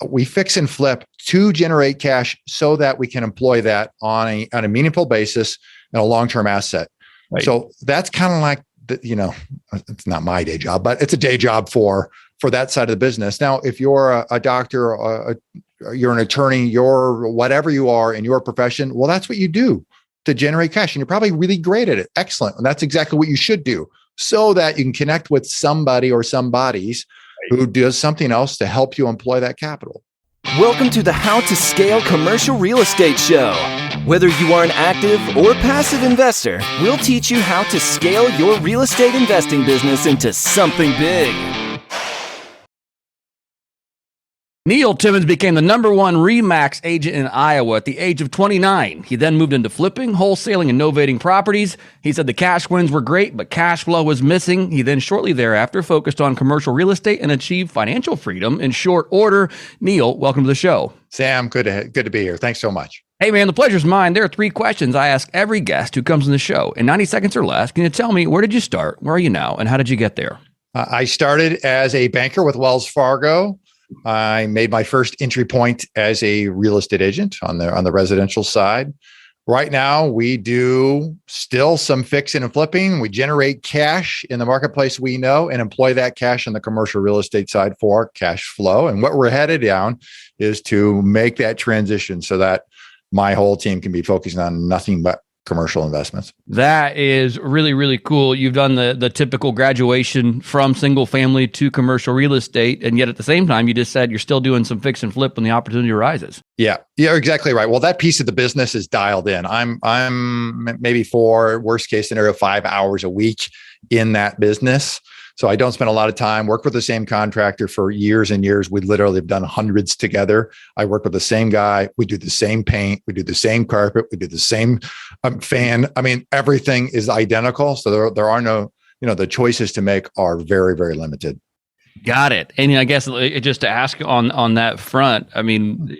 we fix and flip to generate cash so that we can employ that on a meaningful basis and a long-term asset. Right. So that's kind of like, it's not my day job, but it's a day job for that side of the business. Now, if you're a doctor, or you're an attorney, you're whatever you are in your profession, well, that's what you do to generate cash. And you're probably really great at it. Excellent. And that's exactly what you should do so that you can connect with somebody or some bodies who does something else to help you employ that capital. Welcome to the How to Scale Commercial Real Estate Show. Whether you are an active or passive investor, we'll teach you how to scale your real estate investing business into something big. Neil Timmins became the #1 Remax agent in Iowa at the age of 29. He then moved into flipping, wholesaling, and innovating properties. He said the cash wins were great, but cash flow was missing. He then shortly thereafter focused on commercial real estate and achieved financial freedom in short order. Neil, welcome to the show. Sam, good to be here. Thanks so much. Hey man, the pleasure's mine. There are 3 questions I ask every guest who comes on the show. In 90 seconds or less, can you tell me, where did you start? Where are you now? And how did you get there? I started as a banker with Wells Fargo. I made my first entry point as a real estate agent on the residential side. Right now, we do still some fixing and flipping. We generate cash in the marketplace we know and employ that cash on the commercial real estate side for cash flow. And what we're headed down is to make that transition so that my whole team can be focusing on nothing but commercial investments. That is really, really cool. You've done the typical graduation from single family to commercial real estate. And yet at the same time, you just said you're still doing some fix and flip when the opportunity arises. Yeah, you're exactly right. Well, that piece of the business is dialed in. I'm maybe for worst case scenario, 5 hours a week in that business. So I don't spend a lot of time, work with the same contractor for years and years. We literally have done hundreds together. I work with the same guy. We do the same paint. We do the same carpet. We do the same fan. I mean, everything is identical. So there are no, the choices to make are very, very limited. Got it. And I guess just to ask on that front, I mean,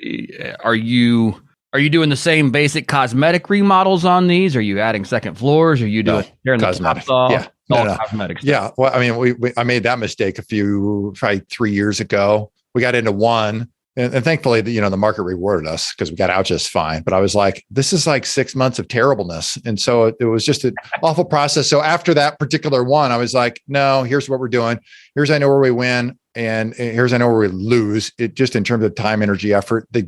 are you doing the same basic cosmetic remodels on these? Are you adding second floors? Are you doing tearing the tops off? Yeah. No. Yeah. Well, I mean, I made that mistake probably 3 years ago. We got into one and thankfully, the market rewarded us because we got out just fine. But I was like, this is like 6 months of terribleness. And so it was just an awful process. So after that particular one, I was like, no, here's what we're doing. I know where we win. And I know where we lose. It just in terms of time, energy, effort, the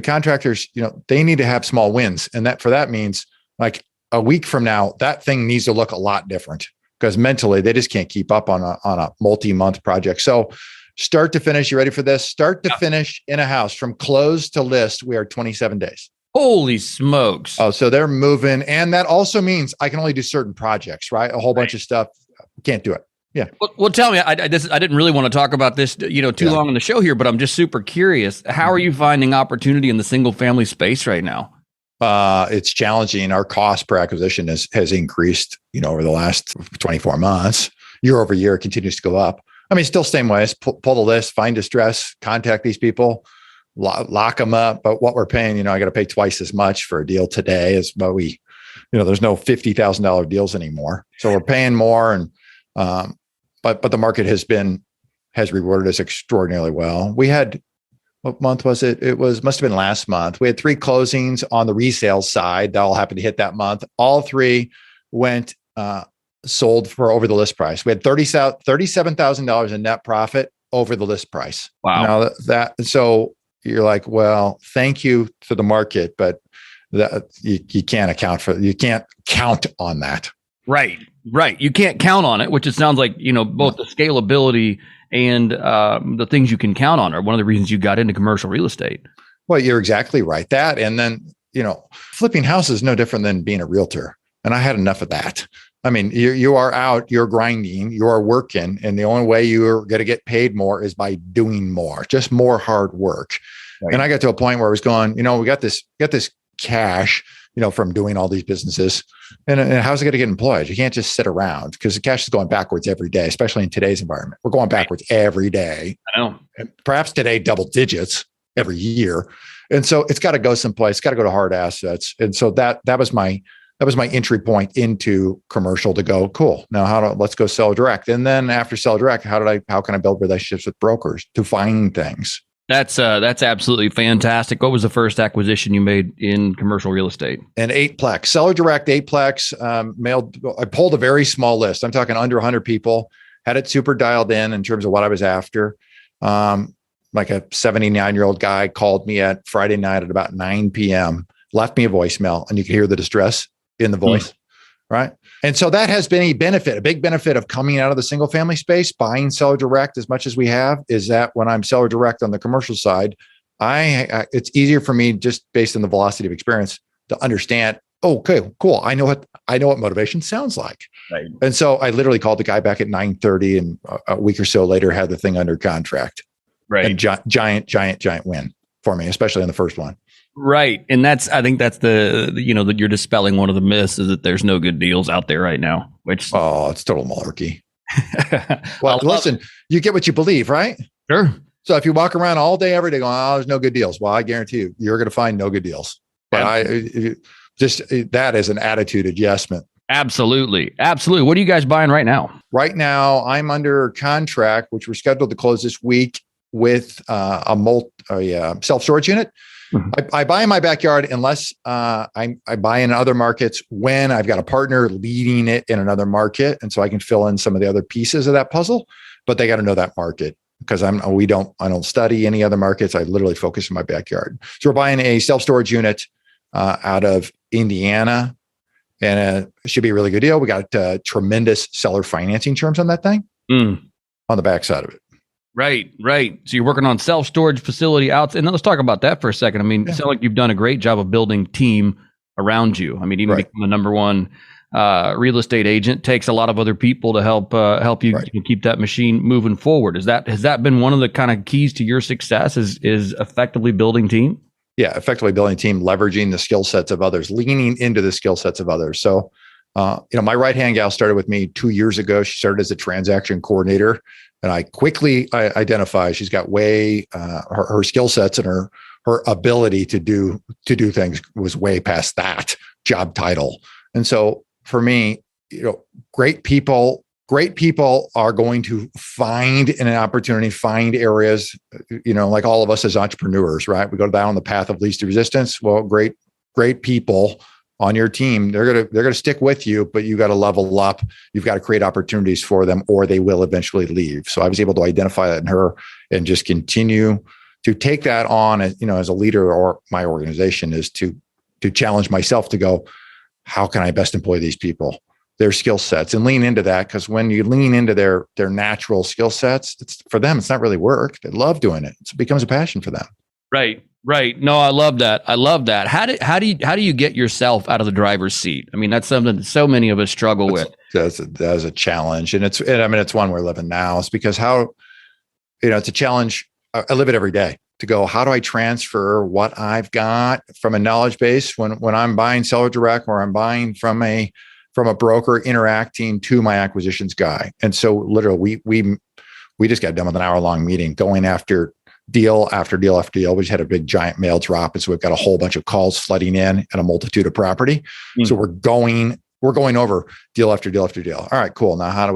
contractors, they need to have small wins. And that means like a week from now, that thing needs to look a lot different because mentally they just can't keep up on a multi-month project. So start to finish, you ready for this? Start to finish in a house from close to list, we are 27 days. Holy smokes. Oh, so they're moving. And that also means I can only do certain projects, right? A whole bunch of stuff. Can't do it. Yeah. Well, tell me, I didn't really want to talk about this, too long on the show here, but I'm just super curious. How are you finding opportunity in the single family space right now? It's challenging. Our cost per acquisition has increased, over the last 24 months. Year over year, it continues to go up. I mean, still same ways. Pull the list, find distress, contact these people, lock them up. But what we're paying, I got to pay twice as much for a deal today as what there's no $50,000 deals anymore. So we're paying more, and but the market has rewarded us extraordinarily well. We had. What month was it? Must have been last month. We had 3 closings on the resale side that all happened to hit that month. All 3 went sold for over the list price. We had $37,000 in net profit over the list price. Wow. Now so you're like, well, thank you to the market, but that you can't count on that. Right. You can't count on it, which it sounds like, both the scalability and the things you can count on are one of the reasons you got into commercial real estate. Well, you're exactly right. That, and then, flipping houses is no different than being a realtor. And I had enough of that. I mean, you are out, you're grinding, you are working, and the only way you're going to get paid more is by doing more, just more hard work. Right. And I got to a point where I was going, we got this cash, from doing all these businesses. And how's it going to get employed? You can't just sit around because the cash is going backwards every day, especially in today's environment. We're going backwards every day. I know. And perhaps today, double digits every year. And so it's got to go someplace. It's got to go to hard assets. And so that was my my entry point into commercial to go, cool. Now let's go sell direct. And then after sell direct, how can I build relationships with brokers to find things? That's absolutely fantastic. What was the first acquisition you made in commercial real estate? An 8-plex, seller direct 8-plex, I pulled a very small list. I'm talking under 100 people, had it super dialed in terms of what I was after. Like a 79-year-old guy called me at Friday night at about 9 p.m., left me a voicemail, and you could hear the distress in the voice, right? And so that has been a big benefit of coming out of the single family space, buying seller direct as much as we have, is that when I'm seller direct on the commercial side, it's easier for me just based on the velocity of experience to understand, okay, cool. I know what motivation sounds like. Right. And so I literally called the guy back at 9:30 and a week or so later had the thing under contract. Right. And giant win for me, especially on the first one. Right. And I think that's that you're dispelling one of the myths is that there's no good deals out there right now, which. Oh, it's total malarkey. Well, listen, you get what you believe, right? Sure. So if you walk around all day, every day going, oh, there's no good deals. Well, I guarantee you're going to find no good deals. But that is an attitude adjustment. Absolutely. What are you guys buying right now? Right now, I'm under contract, which we're scheduled to close this week with a self-storage unit. Mm-hmm. I buy in my backyard unless I buy in other markets when I've got a partner leading it in another market. And so I can fill in some of the other pieces of that puzzle, but they got to know that market because I don't study any other markets. I literally focus in my backyard. So we're buying a self-storage unit out of Indiana, and it should be a really good deal. We got tremendous seller financing terms on that thing on the backside of it. Right. So you're working on self-storage facility out. And let's talk about that for a second. I mean, It sounds like you've done a great job of building team around you. I mean, even become the number one real estate agent takes a lot of other people to help you keep that machine moving forward. Has that been one of the kind of keys to your success is effectively building team? Yeah, effectively building a team, leveraging the skill sets of others, leaning into the skill sets of others. So, my right-hand gal started with me 2 years ago. She started as a transaction coordinator. And I quickly identify she's got her skill sets and her ability to do things was way past that job title. And so for me, great people are going to find an opportunity, find areas, like all of us as entrepreneurs, right? We go down the path of least resistance. Well, great people on your team, they're gonna stick with you, but you got to level up. You've got to create opportunities for them, or they will eventually leave. So I was able to identify that in her and just continue to take that on, as a leader or my organization is to challenge myself to go, how can I best employ these people, their skill sets, and lean into that? Because when you lean into their natural skill sets, for them, it's not really work. They love doing it. It becomes a passion for them. Right. No, I love that. How do you get yourself out of the driver's seat? I mean, that's something that so many of us struggle with. That's a challenge. And it's one we're living now. It's because it's a challenge. I live it every day to go, how do I transfer what I've got from a knowledge base when I'm buying seller direct or I'm buying from a broker interacting to my acquisitions guy. And so literally we just got done with an hour-long meeting going after deal after deal after deal. We just had a big giant mail drop. And so we've got a whole bunch of calls flooding in and a multitude of property. Mm-hmm. So we're going over deal after deal after deal. All right, cool. Now how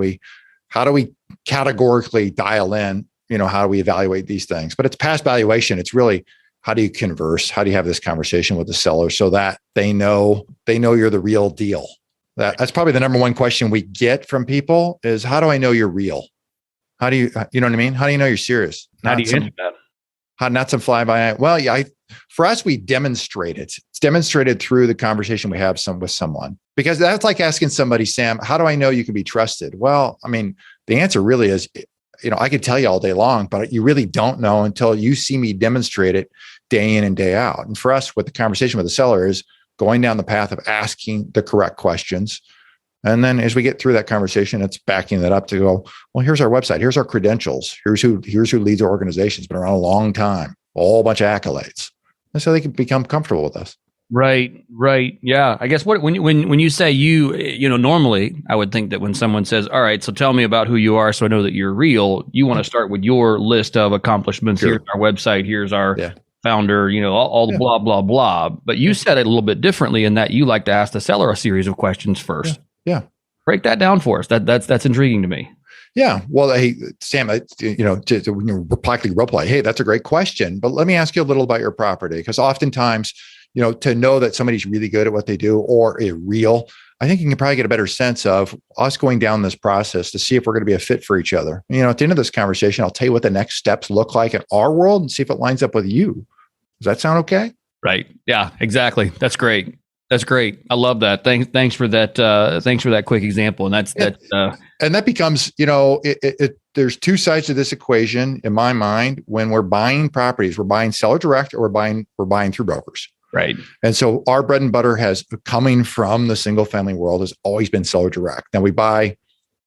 do we categorically dial in, how do we evaluate these things? But it's past valuation. It's really, how do you converse? How do you have this conversation with the seller so that they know you're the real deal? That's probably the number one question we get from people is, how do I know you're real? How do you know what I mean? How do you know you're serious? How do you answer that? Not some fly-by. Well, yeah, for us, we demonstrate it. It's demonstrated through the conversation we have with someone, because that's like asking somebody, Sam, how do I know you can be trusted? Well, I mean, the answer really is, I could tell you all day long, but you really don't know until you see me demonstrate it day in and day out. And for us, what the conversation with the seller is going down the path of asking the correct questions. And then as we get through that conversation, it's backing that up to go, well, here's our website. Here's our credentials. Here's who leads our organization. It's been around a long time, a whole bunch of accolades. And so they can become comfortable with us. Right. Yeah. I guess when you say normally I would think that when someone says, all right, so tell me about who you are so I know that you're real, you want to start with your list of accomplishments. Sure. Here's our website. Here's our founder, all the blah, blah, blah. But you said it a little bit differently in that you like to ask the seller a series of questions first. Yeah. Break that down for us. That's intriguing to me. Yeah. Well, hey, Sam, to practically reply, hey, that's a great question, but let me ask you a little about your property. Because oftentimes, to know that somebody's really good at what they do or a real, I think you can probably get a better sense of us going down this process to see if we're going to be a fit for each other. At the end of this conversation, I'll tell you what the next steps look like in our world and see if it lines up with you. Does that sound okay? Right. Yeah, exactly. That's great. That's great. I love that. Thanks for that. Thanks for that quick example. And and that becomes, there's two sides to this equation in my mind. When we're buying properties, we're buying seller direct or we're buying through brokers. Right. And so our bread and butter coming from the single family world has always been seller direct. Now we buy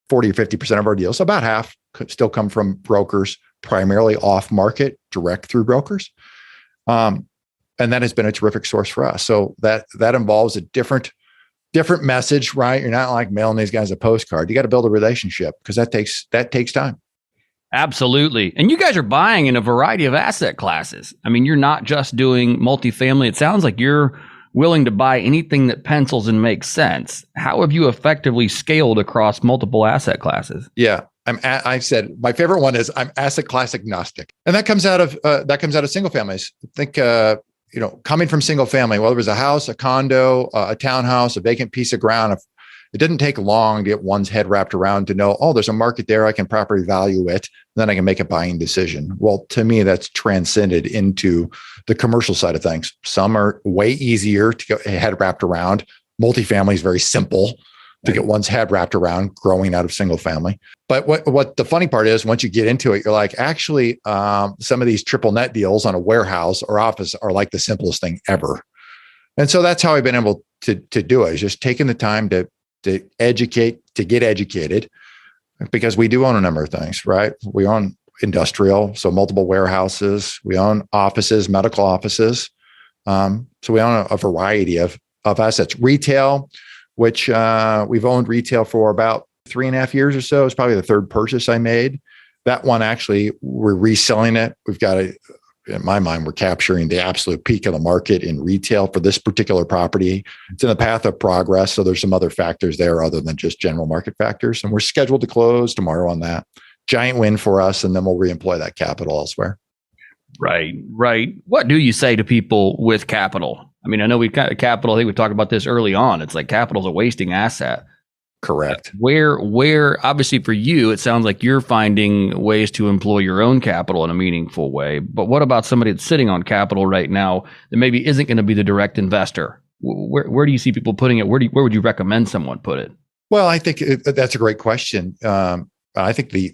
40 or 50% of our deals. About half still come from brokers, primarily off market, direct through brokers. And that has been a terrific source for us. So that involves a different message, right? You're not like mailing these guys a postcard. You got to build a relationship because that takes time. Absolutely. And you guys are buying in a variety of asset classes. I mean, you're not just doing multifamily. It sounds like you're willing to buy anything that pencils and makes sense. How have you effectively scaled across multiple asset classes? Yeah. I said my favorite one is I'm asset class agnostic, and that comes out of single families. Think coming from single family, whether it was a house, a condo, a townhouse, a vacant piece of ground. It didn't take long to get one's head wrapped around to know, oh, there's a market there. I can properly value it. Then I can make a buying decision. Well, to me, that's transcended into the commercial side of things. Some are way easier to get head wrapped around. Multifamily is very simple to get one's head wrapped around growing out of single family. But what the funny part is, once you get into it, you're like, actually, some of these triple net deals on a warehouse or office are like the simplest thing ever. And so that's how I've been able to do it, is just taking the time to educate, to get educated, because we do own a number of things, right? We own industrial, so multiple warehouses. We own offices, medical offices. So we own a variety of assets. Retail, which we've owned retail for about 3.5 years or so. It's probably the third purchase I made. That one, actually, we're reselling it. We've got in my mind, we're capturing the absolute peak of the market in retail for this particular property. It's in the path of progress. So there's some other factors there other than just general market factors. And we're scheduled to close tomorrow on that. Giant win for us. And then we'll reemploy that capital elsewhere. Right. What do you say to people with capital? I mean, I know we've got capital. I think we talked about this early on. It's like capital is a wasting asset. Correct. Where obviously for you, it sounds like you're finding ways to employ your own capital in a meaningful way. But what about somebody that's sitting on capital right now that maybe isn't going to be the direct investor? Where do you see people putting it? Where would you recommend someone put it? Well, I think that's a great question. I think the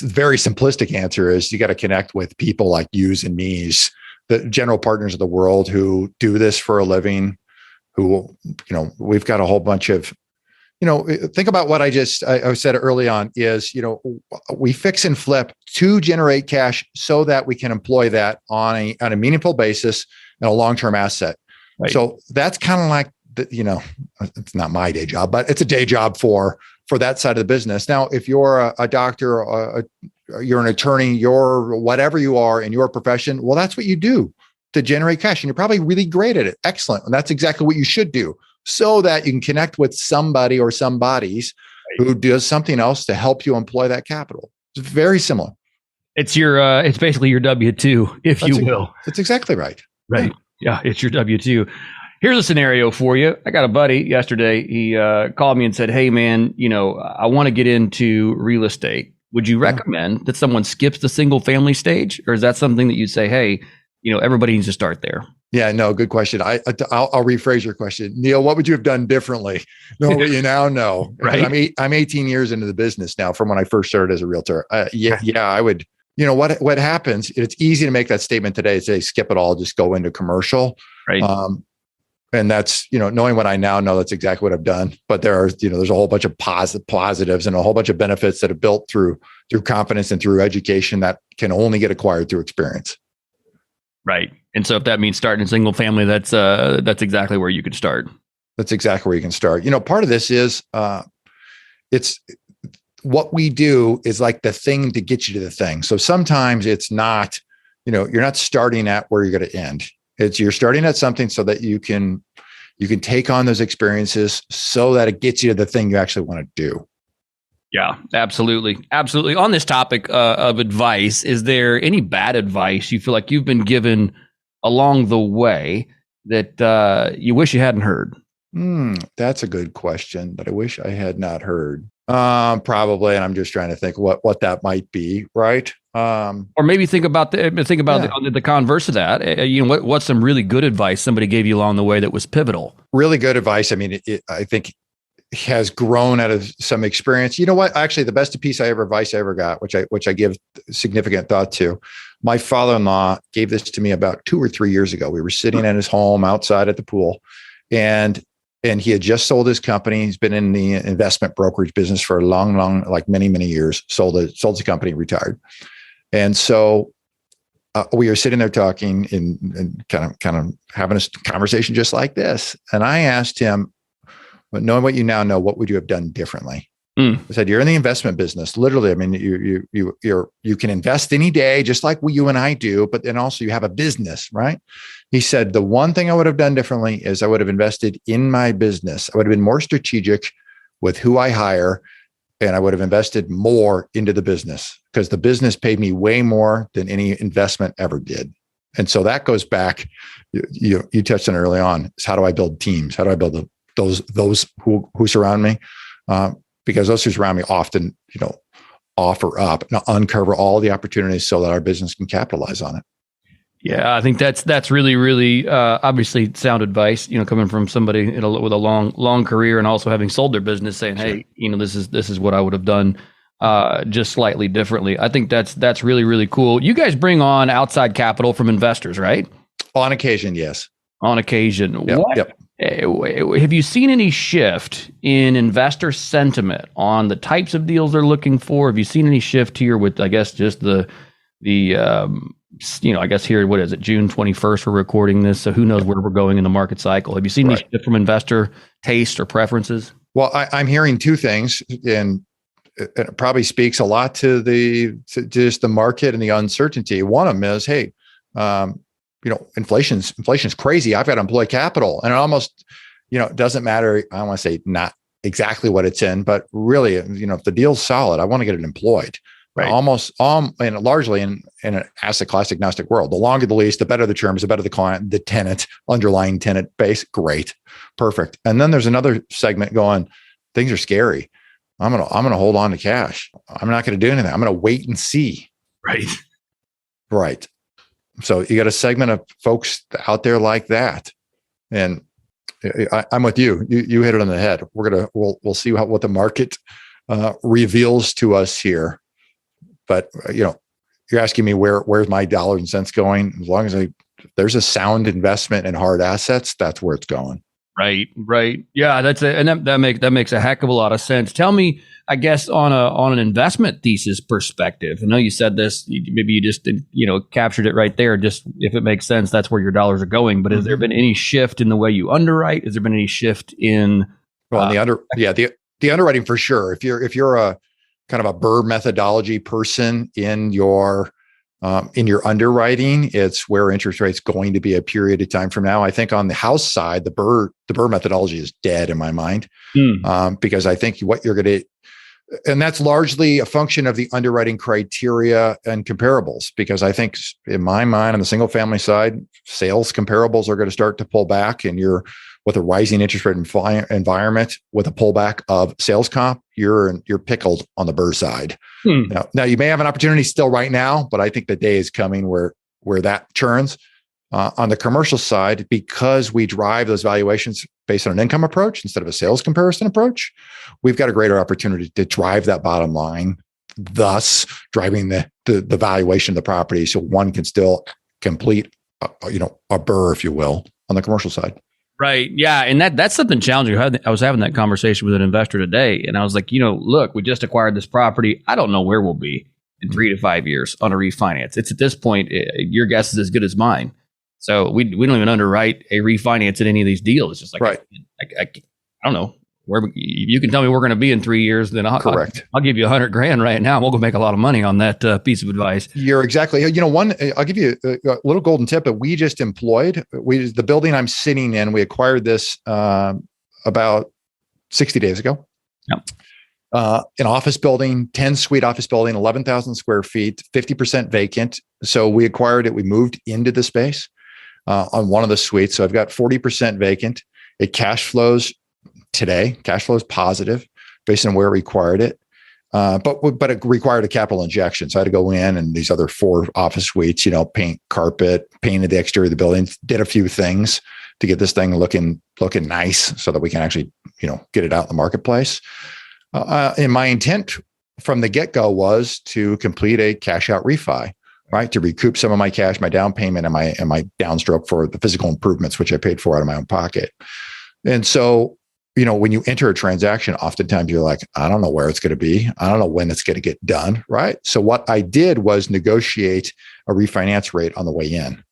very simplistic answer is you got to connect with people like yous and me's, the general partners of the world who do this for a living, who, we've got a whole bunch of, think about what I said early on is, we fix and flip to generate cash so that we can employ that on a meaningful basis and a long-term asset. Right. So that's kind of like, it's not my day job, but it's a day job for that side of the business. Now, if you're a doctor, or you're an attorney, you're whatever you are in your profession, well, that's what you do to generate cash. And you're probably really great at it. Excellent. And that's exactly what you should do, so that you can connect with somebody or some bodies who does something else to help you employ that capital. It's very similar. It's it's basically your W-2, if you will. That's exactly right. Right. Yeah, it's your W-2. Here's a scenario for you. I got a buddy yesterday. He called me and said, hey, man, I want to get into real estate. Would you recommend that someone skips the single family stage? Or is that something that you say, hey, everybody needs to start there? Yeah, no, good question. I'll rephrase your question. Neil, what would you have done differently? Know what you now know. Right. I'm 18 years into the business now from when I first started as a realtor. I would, what happens, it's easy to make that statement today, say, skip it all, just go into commercial. Right. And that's, knowing what I now know, that's exactly what I've done. But there's a whole bunch of positives and a whole bunch of benefits that are built through confidence and through education that can only get acquired through experience. Right. And so if that means starting a single family, that's exactly where you could start. That's exactly where you can start. Part of this is it's what we do is like the thing to get you to the thing. So sometimes it's not, you're not starting at where you're going to end. You're starting at something so that you can take on those experiences so that it gets you to the thing you actually want to do. Yeah, absolutely. Absolutely. On this topic of advice, is there any bad advice you feel like you've been given along the way that you wish you hadn't heard? That's a good question that I wish I had not heard. Probably, and I'm just trying to think what that might be, right? Or maybe think about the converse of that. What's some really good advice somebody gave you along the way that was pivotal? Really good advice. I mean, I think has grown out of some experience. You know what? Actually, the best advice I ever got, which I give significant thought to. My father-in-law gave this to me about 2 or 3 years ago. We were sitting in his home outside at the pool, and he had just sold his company. He's been in the investment brokerage business for a long, like many years. Sold the company, retired, and so we were sitting there talking and kind of having a conversation just like this. And I asked him, but knowing what you now know, what would you have done differently? I said, you're in the investment business. Literally, I mean, you can invest any day, just like you and I do, but then also you have a business, right? He said, the one thing I would have done differently is I would have invested in my business. I would have been more strategic with who I hire, and I would have invested more into the business because the business paid me way more than any investment ever did. And so that goes back, you touched on early on, is how do I build teams? How do I build those who surround me? Because those who surround me often, offer up and uncover all the opportunities so that our business can capitalize on it. Yeah, I think that's really, really obviously sound advice. Coming from somebody with a long career and also having sold their business, saying, "Hey, this is what I would have done just slightly differently." I think that's really, really cool. You guys bring on outside capital from investors, right? On occasion, yes. On occasion, Yep. Have you seen any shift in investor sentiment on the types of deals they're looking for? Have you seen any shift here with, I guess, just I guess here, what is it, June 21st, we're recording this, so who knows where we're going in the market cycle. Have you seen any shift from investor taste or preferences? Well, I'm hearing two things, and it probably speaks a lot to just the market and the uncertainty. One of them is, hey, inflation's crazy. I've got to employ capital, and it almost, it doesn't matter. I don't want to say not exactly what it's in, but really, if the deal's solid, I want to get it employed. Right. Almost, and largely in an asset class agnostic world. The longer the lease, the better the terms, the better the client, the tenant, underlying tenant base. Great, perfect. And then there's another segment going, things are scary. I'm gonna hold on to cash. I'm not going to do anything. I'm going to wait and see. Right. So you got a segment of folks out there like that, and I'm with you. You hit it on the head. We'll see what the market reveals to us here. But you're asking me where's my dollars and cents going? As long as there's a sound investment in hard assets, that's where it's going. Right. Yeah, that's it, and that makes a heck of a lot of sense. Tell me, I guess, on an investment thesis perspective. I know you said this. Maybe you just captured it right there. Just if it makes sense, that's where your dollars are going. But has there been any shift in the way you underwrite? Has there been any shift in? Well, the underwriting for sure. If you're a kind of a BRRRR methodology person in your underwriting, it's where interest rates going to be a period of time from now. I think on the house side, the BRRRR methodology is dead in my mind, because I think what you're going to, and that's largely a function of the underwriting criteria and comparables, because I think in my mind on the single family side, sales comparables are going to start to pull back, and with a rising interest rate environment, with a pullback of sales comp, you're pickled on the BRRRR side. Now you may have an opportunity still right now, but I think the day is coming where that turns. On the commercial side, because we drive those valuations based on an income approach instead of a sales comparison approach, we've got a greater opportunity to drive that bottom line, thus driving the valuation of the property, so one can still complete a BRRRR, if you will, on the commercial side. Right. Yeah. And that's something challenging. I was having that conversation with an investor today, and I was like, look, we just acquired this property. I don't know where we'll be in 3 to 5 years on a refinance. It's at this point, your guess is as good as mine. So we don't even underwrite a refinance in any of these deals. It's just like, right. I don't know. where you can tell me we're going to be in 3 years, then Correct. I'll give you $100,000 right now. We'll go make a lot of money on that piece of advice. You're exactly, I'll give you a little golden tip that we just employed. The building I'm sitting in, we acquired this about 60 days ago. Yep. An office building, 10 suite office building, 11,000 square feet, 50% vacant. So we acquired it. We moved into the space on one of the suites. So I've got 40% vacant. It cash flows today. Cash flows positive based on where we acquired it. But it required a capital injection. So I had to go in and these other 4 office suites, paint, carpet, painted the exterior of the building, did a few things to get this thing looking nice so that we can actually, get it out in the marketplace. And my intent from the get-go was to complete a cash out refi, right? To recoup some of my cash, my down payment, and my downstroke for the physical improvements, which I paid for out of my own pocket. And so, when you enter a transaction, oftentimes you're like, I don't know where it's going to be. I don't know when it's going to get done, right? So what I did was negotiate a refinance rate on the way in.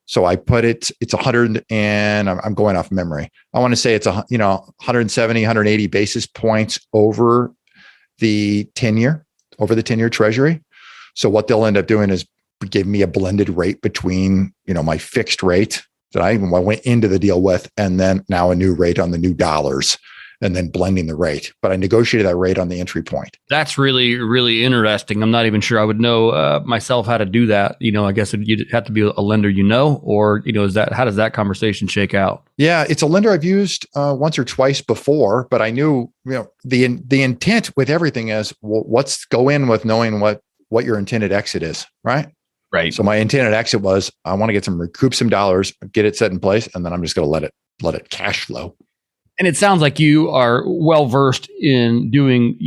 So I put it's 100 and I'm going off memory. I want to say it's 170, 180 basis points over the 10-year treasury. So what they'll end up doing is give me a blended rate between, my fixed rate that I went into the deal with, and then now a new rate on the new dollars, and then blending the rate. But I negotiated that rate on the entry point. That's really, really interesting. I'm not even sure I would know myself how to do that. I guess you'd have to be a lender, or, how does that conversation shake out? Yeah, it's a lender I've used once or twice before, but I knew, the intent with everything is, well, let's go in with knowing what your intended exit is, right? Right. So my intended exit was, I want to recoup some dollars, get it set in place, and then I'm just going to let it cash flow. And it sounds like you are well versed in doing,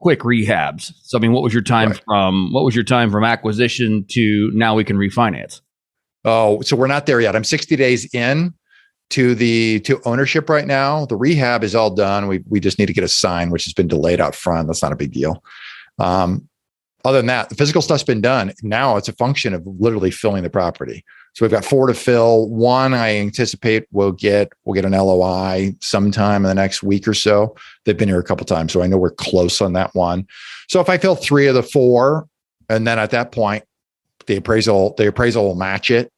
quick rehabs. So, what was your time from acquisition to now we can refinance? Oh, so we're not there yet. I'm 60 days in to ownership right now. The rehab is all done. We just need to get a sign, which has been delayed out front. That's not a big deal. Other than that, the physical stuff's been done. Now it's a function of literally filling the property. So we've got 4 to fill. 1, I anticipate we'll get an LOI sometime in the next week or so. They've been here a couple of times, so I know we're close on that one. So if I fill 3 of the 4, and then at that point, the appraisal will match it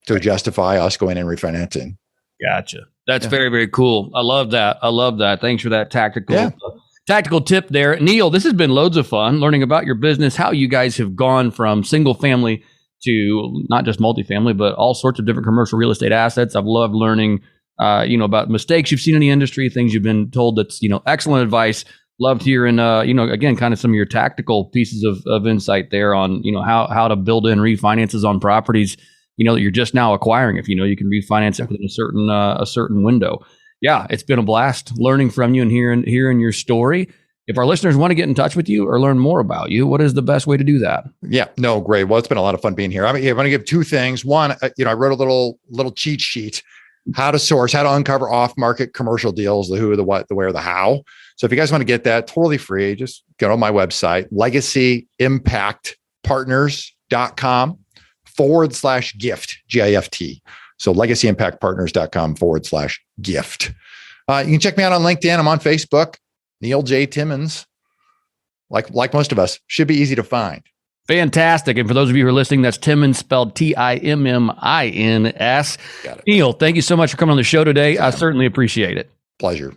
to justify us going and refinancing. Gotcha. That's very, very cool. I love that. Thanks for that tactical tip there. Neil, this has been loads of fun learning about your business, how you guys have gone from single family to not just multifamily, but all sorts of different commercial real estate assets. I've loved learning, about mistakes you've seen in the industry, things you've been told that's, excellent advice. Loved hearing, again, kind of some of your tactical pieces of insight there on, how to build in refinances on properties, that you're just now acquiring. If you can refinance it within a certain window. Yeah, it's been a blast learning from you and hearing your story. If our listeners want to get in touch with you or learn more about you, what is the best way to do that? Yeah, no, great. Well, it's been a lot of fun being here. I'm going to give 2 things. One, I wrote a little cheat sheet, how to uncover off-market commercial deals, the who, the what, the where, the how. So if you guys want to get that totally free, just go to my website, legacyimpactpartners.com/gift, GIFT. So legacyimpactpartners.com/gift. You can check me out on LinkedIn. I'm on Facebook, Neil J. Timmins. Like most of us, should be easy to find. Fantastic. And for those of you who are listening, that's Timmins spelled Timins. Got it. Neil, thank you so much for coming on the show today. I certainly appreciate it. Pleasure.